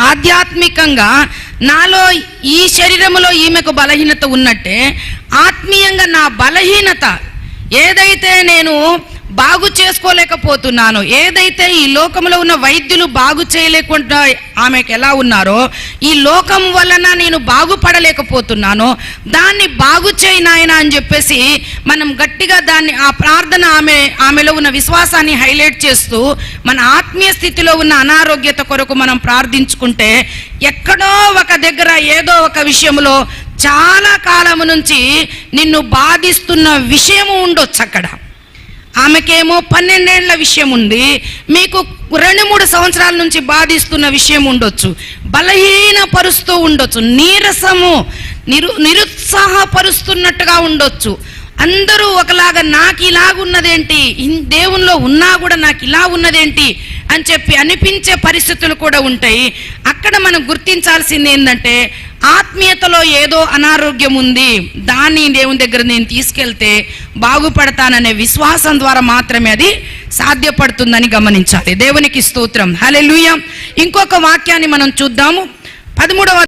ఆధ్యాత్మికంగా నాలో ఈ శరీరములో ఈమెకు బలహీనత ఉన్నట్టే ఆత్మీయంగా నా బలహీనత ఏదైతే నేను బాగు చేసుకోలేకపోతున్నానో, ఏదైతే ఈ లోకంలో ఉన్న వైద్యులు బాగు చేయలేకుండా ఆమెకు ఎలా ఉన్నారో, ఈ లోకం వలన నేను బాగుపడలేకపోతున్నానో దాన్ని బాగు చేయి నాయనా అని చెప్పేసి మనం గట్టిగా దాన్ని ఆ ప్రార్థన ఆమెలో ఉన్న విశ్వాసాన్ని హైలైట్ చేస్తూ మన ఆత్మీయ స్థితిలో ఉన్న అనారోగ్యత కొరకు మనం ప్రార్థించుకుంటే ఎక్కడో ఒక దగ్గర ఏదో ఒక విషయంలో చాలా కాలం నుంచి నిన్ను బాధిస్తున్న విషయము ఉండొచ్చు. అక్కడ ఆమెకేమో 12 ఏళ్ల విషయం ఉంది, మీకు 2-3 సంవత్సరాల నుంచి బాధిస్తున్న విషయం ఉండొచ్చు, బలహీనపరుస్తూ ఉండొచ్చు, నీరసము నిరుత్సాహపరుస్తున్నట్టుగా ఉండొచ్చు. అందరూ ఒకలాగా నాకు ఇలాగున్నదేంటి, దేవునిలో ఉన్నా కూడా నాకు ఇలా ఉన్నదేంటి అని చెప్పి అనిపించే పరిస్థితులు కూడా ఉంటాయి. అక్కడ మనం గుర్తించాల్సింది ఏంటంటే ఆత్మీయతలో ఏదో అనారోగ్యం ఉంది, దాన్ని దేవుని దగ్గర నేను తీసుకెళ్తే బాగుపడతాననే విశ్వాసం ద్వారా మాత్రమే అది సాధ్యపడుతుందని గమనించాలి. దేవునికి స్తోత్రం, హల్లెలూయా. ఇంకొక వాక్యాన్ని మనం చూద్దాము. 13వ